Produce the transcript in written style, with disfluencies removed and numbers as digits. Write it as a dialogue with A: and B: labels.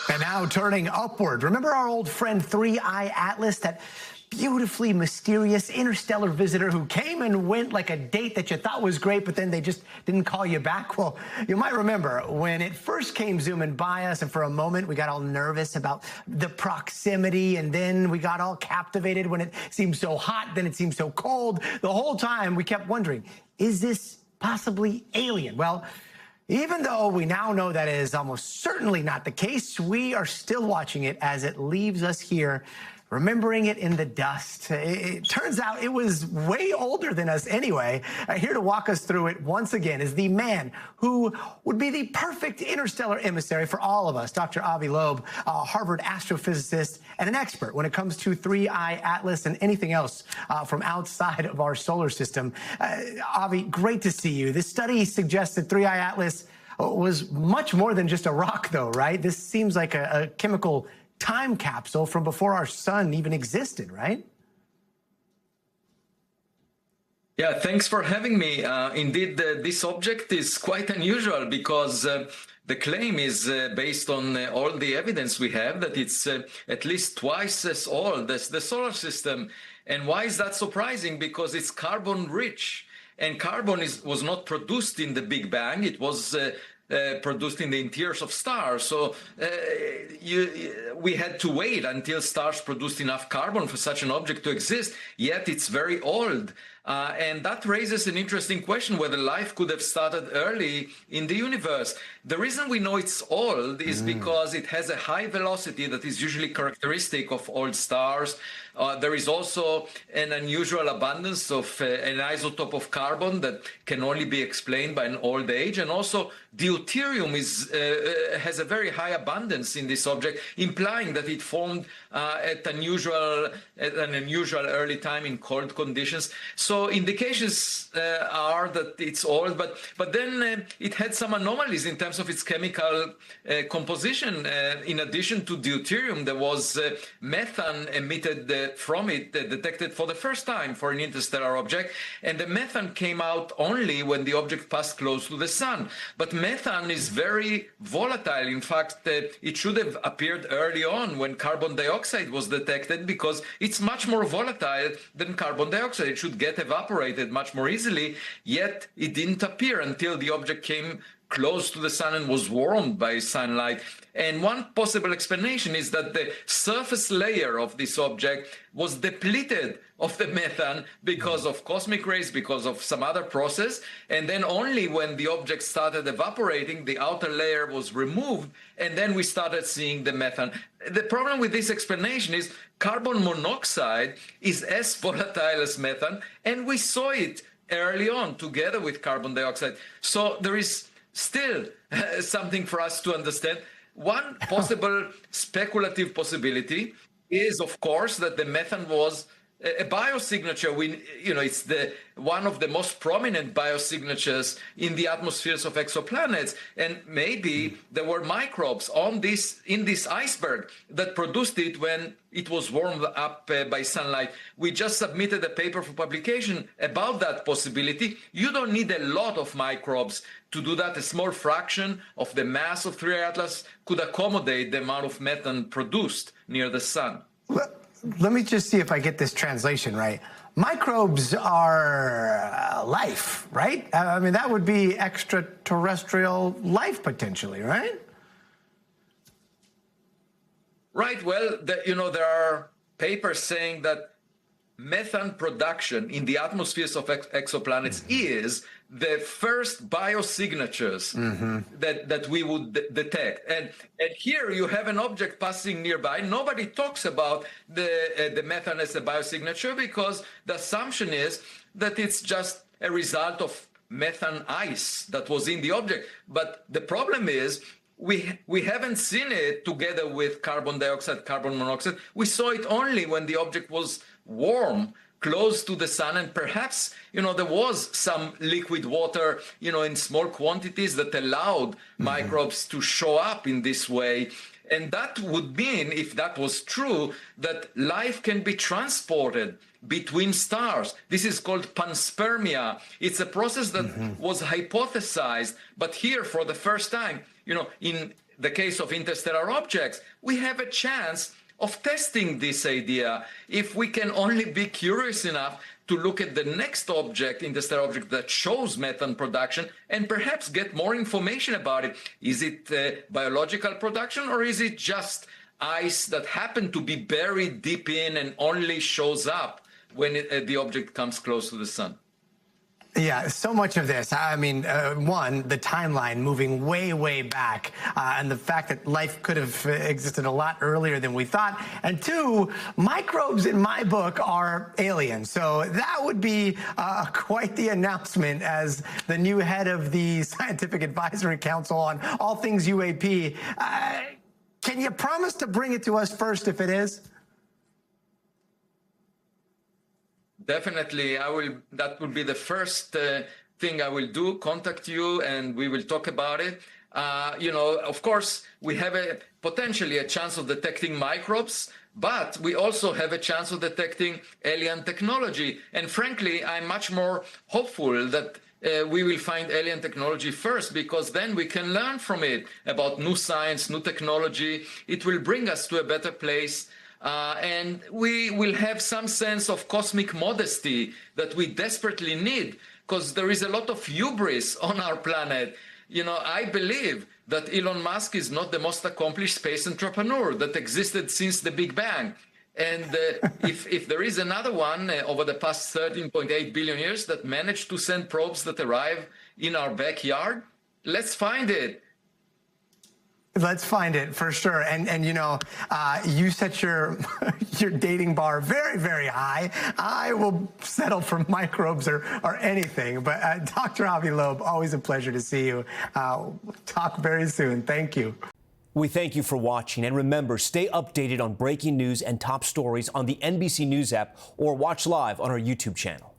A: And now turning upward. Remember our old friend 3I Atlas, that beautifully mysterious interstellar visitor who came and went like a date that you thought was great, but then they just didn't call you back? Well, you might remember when it first came zooming by us, and for a moment we got all nervous about the proximity, and then we got all captivated when it seemed so hot, then it seemed so cold. The whole time we kept wondering, is this possibly alien? Well, even though we now know that is almost certainly not the case, we are still watching it as it leaves us here, remembering it in the dust. It turns out it was way older than us anyway. Here to walk us through it once again is the man who would be the perfect interstellar emissary for all of us, Dr. Avi Loeb, a Harvard astrophysicist and an expert when it comes to 3I Atlas and anything else from outside of our solar system. Avi, great to see you. This study suggests that 3I Atlas was much more than just a rock, though, right? This seems like a chemical time capsule from before our sun even existed, right?
B: Yeah, thanks for having me. Indeed, this object is quite unusual because the claim is based on all the evidence we have that it's at least twice as old as the solar system. And why is that surprising? Because it's carbon rich. And carbon was not produced in the Big Bang. It was produced in the interiors of stars. So we had to wait until stars produced enough carbon for such an object to exist, yet it's very old. And that raises an interesting question whether life could have started early in the universe. The reason we know it's old is because it has a high velocity that is usually characteristic of old stars. There is also an unusual abundance of an isotope of carbon that can only be explained by an old age. And also deuterium has a very high abundance in this object, implying that it formed at an unusual early time in cold conditions. So indications are that it's old, but then it had some anomalies in terms of its chemical composition. In addition to deuterium, there was methane emitted from it, detected for the first time for an interstellar object, and the methane came out only when the object passed close to the sun. But methane is very volatile. In fact, it should have appeared early on when carbon dioxide was detected, because it's much more volatile than carbon dioxide. It should get evaporated much more easily, yet it didn't appear until the object came close to the sun and was warmed by sunlight. And one possible explanation is that the surface layer of this object was depleted of the methane because of cosmic rays, because of some other process. And then only when the object started evaporating, the outer layer was removed, and then we started seeing the methane. The problem with this explanation is carbon monoxide is as volatile as methane, and we saw it early on together with carbon dioxide. So there is still something for us to understand. One possible speculative possibility is, of course, that the methane was a biosignature. It's one of the most prominent biosignatures in the atmospheres of exoplanets, and maybe there were microbes in this iceberg that produced it when it was warmed up by sunlight. We just submitted a paper for publication about that possibility. You don't need a lot of microbes to do that. A small fraction of the mass of 3I Atlas could accommodate the amount of methane produced near the sun.
A: Let me just see if I get this translation right. Microbes are life, right? I mean, that would be extraterrestrial life potentially, right?
B: Right. Well, there are papers saying that methane production in the atmospheres of exoplanets is the first biosignatures that we would detect. And here you have an object passing nearby. Nobody talks about the methane as a biosignature because the assumption is that it's just a result of methane ice that was in the object. But the problem is we haven't seen it together with carbon dioxide, carbon monoxide. We saw it only when the object was warm, close to the sun, and perhaps, there was some liquid water, in small quantities that allowed microbes to show up in this way. And that would mean, if that was true, that life can be transported between stars. This is called panspermia. It's a process that was hypothesized, but here for the first time, in the case of interstellar objects, we have a chance of testing this idea if we can only be curious enough to look at the next object, interstellar object, that shows methane production and perhaps get more information about it. Is it biological production, or is it just ice that happened to be buried deep in and only shows up when the object comes close to the sun?
A: Yeah, so much of this. I mean, one, the timeline moving way, way back, and the fact that life could have existed a lot earlier than we thought. And two, microbes in my book are aliens. So that would be quite the announcement as the new head of the Scientific Advisory Council on all things UAP. Can you promise to bring it to us first if it is?
B: Definitely, I will. That will be the first thing I will do. Contact you, and we will talk about it. Of course, we have potentially a chance of detecting microbes, but we also have a chance of detecting alien technology. And frankly, I'm much more hopeful that we will find alien technology first, because then we can learn from it about new science, new technology. It will bring us to a better place. And we will have some sense of cosmic modesty that we desperately need, because there is a lot of hubris on our planet. I believe that Elon Musk is not the most accomplished space entrepreneur that existed since the Big Bang. And if there is another one over the past 13.8 billion years that managed to send probes that arrive in our backyard, let's find it.
A: Let's find it for sure. And you set your dating bar very, very high. I will settle for microbes or anything. But Dr. Avi Loeb, always a pleasure to see you. Talk very soon. Thank you.
C: We thank you for watching. And remember, stay updated on breaking news and top stories on the NBC News app, or watch live on our YouTube channel.